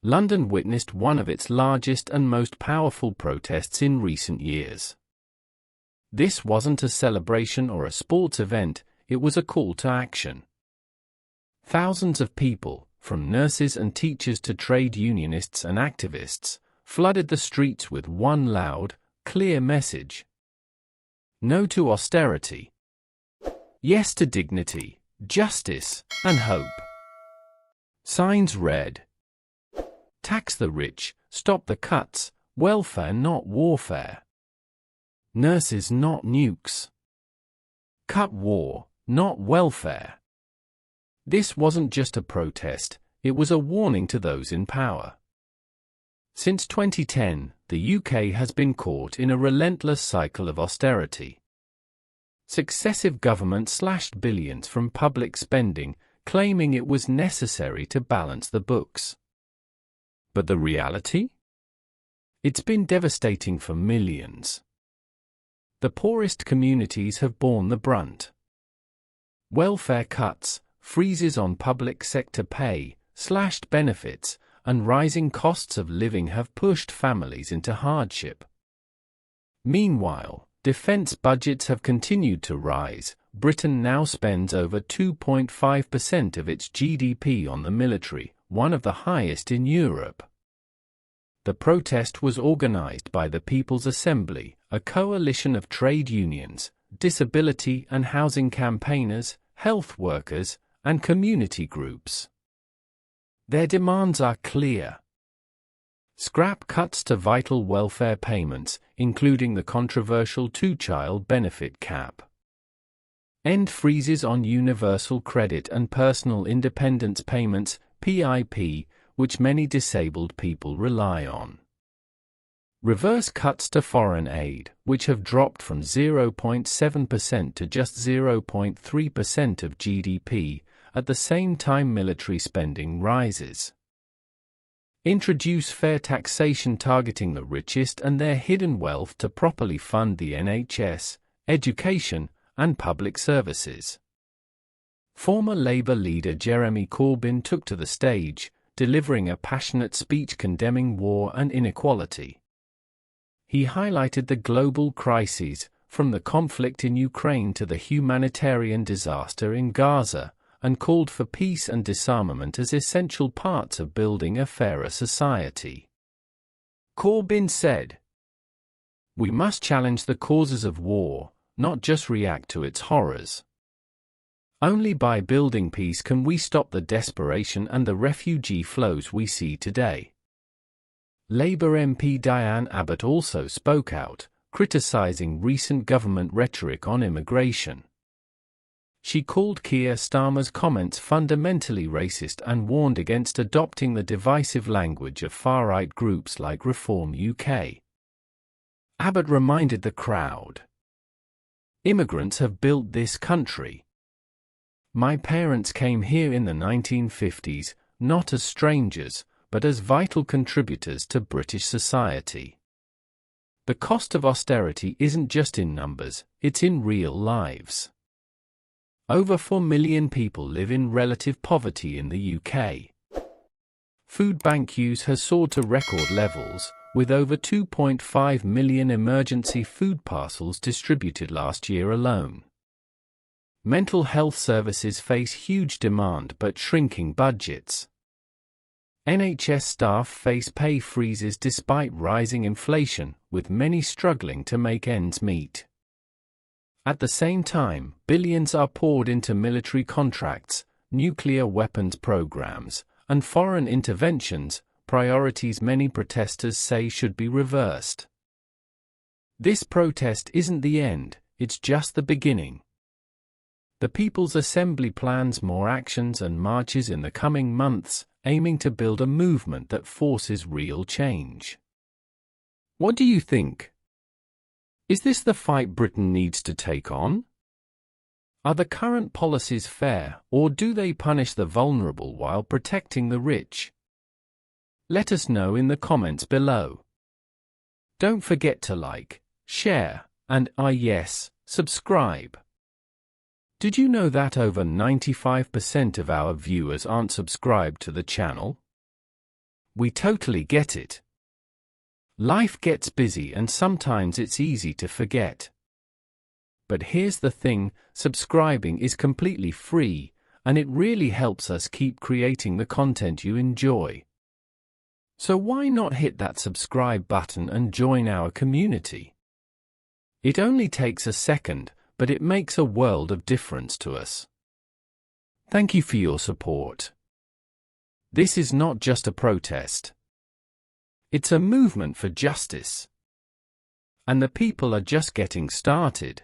London witnessed one of its largest and most powerful protests in recent years. This wasn't a celebration or a sports event, it was a call to action. Thousands of people, from nurses and teachers to trade unionists and activists, flooded the streets with one loud, clear message. No to austerity. Yes to dignity, justice, and hope. Signs read: tax the rich, stop the cuts, welfare not warfare. Nurses not nukes. Cut war, not welfare. This wasn't just a protest, it was a warning to those in power. Since 2010, the UK has been caught in a relentless cycle of austerity. Successive governments slashed billions from public spending, claiming it was necessary to balance the books. But the reality? It's been devastating for millions. The poorest communities have borne the brunt. Welfare cuts, freezes on public sector pay, slashed benefits, and rising costs of living have pushed families into hardship. Meanwhile, defense budgets have continued to rise. Britain now spends over 2.5% of its GDP on the military, one of the highest in Europe. The protest was organized by the People's Assembly, a coalition of trade unions, disability and housing campaigners, health workers, and community groups. Their demands are clear. Scrap cuts to vital welfare payments, including the controversial two-child benefit cap. End freezes on universal credit and personal independence payments, PIP, which many disabled people rely on. Reverse cuts to foreign aid, which have dropped from 0.7% to just 0.3% of GDP, at the same time military spending rises. Introduce fair taxation targeting the richest and their hidden wealth to properly fund the NHS, education, and public services. Former Labour leader Jeremy Corbyn took to the stage, delivering a passionate speech condemning war and inequality. He highlighted the global crises, from the conflict in Ukraine to the humanitarian disaster in Gaza, and called for peace and disarmament as essential parts of building a fairer society. Corbyn said, "We must challenge the causes of war, not just react to its horrors. Only by building peace can we stop the desperation and the refugee flows we see today." Labour MP Diane Abbott also spoke out, criticising recent government rhetoric on immigration. She called Keir Starmer's comments fundamentally racist and warned against adopting the divisive language of far-right groups like Reform UK. Abbott reminded the crowd, "Immigrants have built this country. My parents came here in the 1950s, not as strangers, but as vital contributors to British society. The cost of austerity isn't just in numbers, it's in real lives. Over 4 million people live in relative poverty in the UK. Food bank use has soared to record levels, with over 2.5 million emergency food parcels distributed last year alone. Mental health services face huge demand but shrinking budgets. NHS staff face pay freezes despite rising inflation, with many struggling to make ends meet. At the same time, billions are poured into military contracts, nuclear weapons programs, and foreign interventions, priorities many protesters say should be reversed. This protest isn't the end, it's just the beginning. The People's Assembly plans more actions and marches in the coming months, aiming to build a movement that forces real change. What do you think? Is this the fight Britain needs to take on? Are the current policies fair, or do they punish the vulnerable while protecting the rich? Let us know in the comments below. Don't forget to like, share, and subscribe. Did you know that over 95% of our viewers aren't subscribed to the channel? We totally get it. Life gets busy and sometimes it's easy to forget. But here's the thing, subscribing is completely free, and it really helps us keep creating the content you enjoy. So why not hit that subscribe button and join our community? It only takes a second, but it makes a world of difference to us. Thank you for your support. This is not just a protest. It's a movement for justice. And the people are just getting started.